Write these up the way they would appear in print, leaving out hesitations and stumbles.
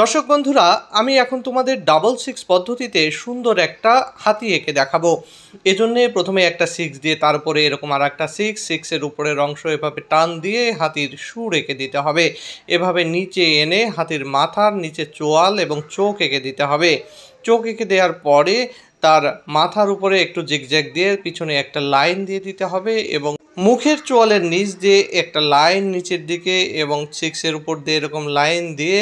দর্শক বন্ধুরা, আমি এখন তোমাদের ডাবল সিক্স পদ্ধতিতে সুন্দর একটা হাতি এঁকে দেখাবো। এজন্যে প্রথমে একটা সিক্স দিয়ে তার উপরে এরকম আর একটা সিক্সের উপরের অংশ এভাবে টান দিয়ে হাতির সুর এঁকে দিতে হবে। এভাবে নিচে এনে হাতির মাথার নিচে চোয়াল এবং চোখ এঁকে দিতে হবে। চোখ এঁকে দেওয়ার পরে তার মাথার উপরে একটু জিগজ্যাগ দিয়ে পিছনে একটা লাইন দিয়ে দিতে হবে এবং মুখের চোয়ালের নিচ দিয়ে একটা লাইন নিচের দিকে এবং সিক্সের উপর দিয়ে এরকম লাইন দিয়ে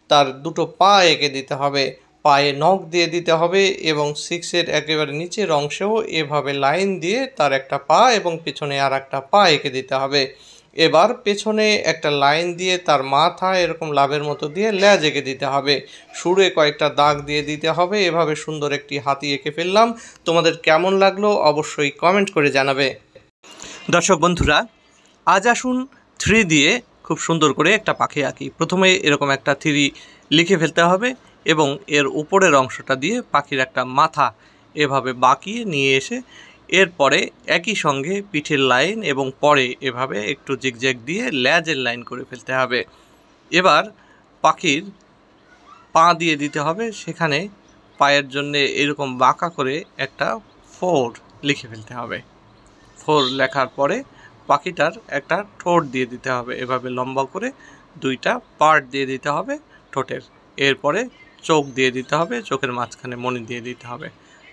তার দুটো পা এঁকে দিতে হবে, পায়ে নখ দিয়ে দিতে হবে এবং সিক্সের একেবারে নিচের অংশেও এভাবে লাইন দিয়ে তার একটা পা এবং পেছনে আর একটা পা এঁকে দিতে হবে। এবার পেছনে একটা লাইন দিয়ে তার মাথা এরকম লাভের মতো দিয়ে লেজ এঁকে দিতে হবে, সুরে কয়েকটা দাগ দিয়ে দিতে হবে। এভাবে সুন্দর একটি হাতি এঁকে ফেললাম। তোমাদের কেমন লাগলো অবশ্যই কমেন্ট করে জানাবে। দর্শক বন্ধুরা, আজ আসুন 3 দিয়ে খুব সুন্দর করে একটা পাখি আঁকি। প্রথমে এরকম একটা 3 লিখে ফেলতে হবে এবং এর উপরের অংশটা দিয়ে পাখির একটা মাথা এভাবে বাঁকিয়ে নিয়ে এসে এরপরে একই সঙ্গে পিঠের লাইন এবং পরে এভাবে একটু জিগজ্যাগ দিয়ে লেজের লাইন করে ফেলতে হবে। এবার পাখির পা দিয়ে দিতে হবে, সেখানে পায়ের জন্যে এরকম বাঁকা করে একটা 4 লিখে ফেলতে হবে। 4 লেখার পরে পাখিটার একটা ঠোঁট দিয়ে দিতে হবে, এভাবে লম্বা করে 2টা পার্ট দিয়ে দিতে হবে ঠোঁটের। এরপরে চোখ দিয়ে দিতে হবে, চোখের মাঝখানে মণি দিয়ে দিতে হবে,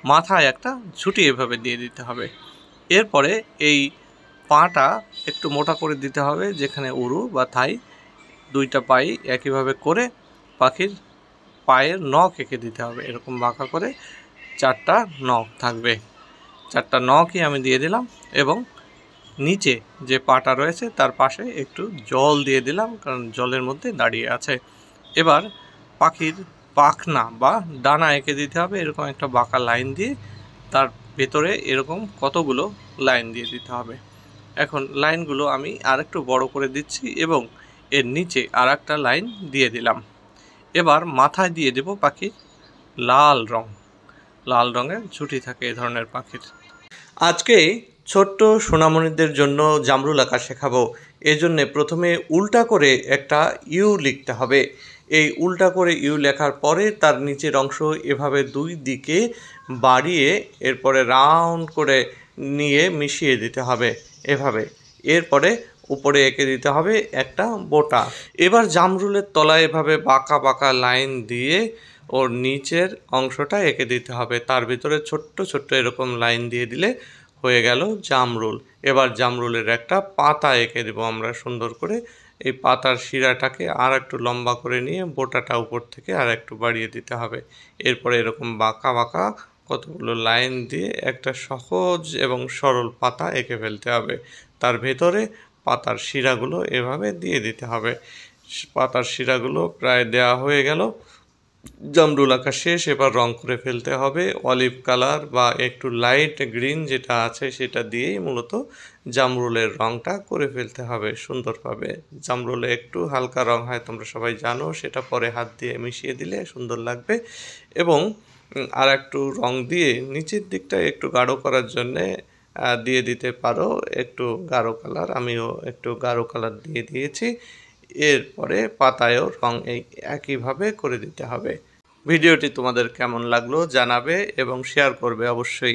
মাথায় একটা ঝুঁটি এভাবে দিয়ে দিতে হবে। এরপরে এই পাটা একটু মোটা করে দিতে হবে, যেখানে উরু বা থাই 2টা পাই একইভাবে করে পাখির পায়ের নখ এঁকে দিতে হবে। এরকম বাঁকা করে 4টা নখ থাকবে, 4টা নখই আমি দিয়ে দিলাম এবং নিচে যে পাটা রয়েছে তার পাশে একটু জল দিয়ে দিলাম, কারণ জলের মধ্যে দাঁড়িয়ে আছে। এবার পাখির পাখনা বা ডানা এঁকে দিতে হবে, এরকম একটা বাঁকা লাইন দিয়ে তার ভেতরে এরকম কতগুলো লাইন দিয়ে দিতে হবে। এখন লাইনগুলো আমি আরেকটু বড় করে দিচ্ছি এবং এর নিচে আর একটা লাইন দিয়ে দিলাম। এবার মাথায় দিয়ে দেব পাখির লাল রঙের ঝুঁটি থাকে এ ধরনের পাখির। আজকে ছোট্ট সোনামণিদের জন্য জামরুল আঁকা শেখাবো। এজন্যে প্রথমে উল্টা করে একটা ইউ লিখতে হবে। এই উল্টা করে ইউ লেখার পরে তার নিচের অংশ এভাবে 2 দিকে বাড়িয়ে এরপরে রাউন্ড করে নিয়ে মিশিয়ে দিতে হবে এভাবে। এরপরে উপরে এঁকে দিতে হবে একটা বোটা। এবার জামরুলের তলায় এভাবে বাঁকা বাঁকা লাইন দিয়ে ওর নিচের অংশটা এঁকে দিতে হবে। তার ভিতরে ছোট্ট ছোট্ট এরকম লাইন দিয়ে দিলে হয়ে গেল জামরুল। এবার জামরুলের একটা পাতা এঁকে দেবো আমরা সুন্দর করে। এই পাতার শিরাটাকে আর একটু লম্বা করে নিয়ে বোটাটা উপর থেকে আর একটু বাড়িয়ে দিতে হবে। এরপরে এরকম বাঁকা বাঁকা কতগুলো লাইন দিয়ে একটা সহজ এবং সরল পাতা এঁকে ফেলতে হবে। তার ভেতরে পাতার শিরাগুলো এভাবে দিয়ে দিতে হবে। পাতার শিরাগুলো প্রায় দেওয়া হয়ে গেল। জামরুল আঁকা শেষ। এবার রং করে ফেলতে হবে অলিভ কালার বা একটু লাইট গ্রিন যেটা আছে সেটা দিয়েই মূলত জামরুলের রংটা করে ফেলতে হবে সুন্দরভাবে। জামরুলে একটু হালকা রং হয়, তোমরা সবাই জানো, সেটা পরে হাত দিয়ে মিশিয়ে দিলে সুন্দর লাগবে। এবং আর একটু রং দিয়ে নিচের দিকটা একটু গাঢ় করার জন্যে দিয়ে দিতে পারো একটু গাঢ় কালার। আমিও একটু গাঢ় কালার দিয়ে দিয়েছি। এরপরে পাতায়ও রং এই একইভাবে করে দিতে হবে। ভিডিওটি তোমাদের কেমন লাগলো জানাবে এবং শেয়ার করবে অবশ্যই।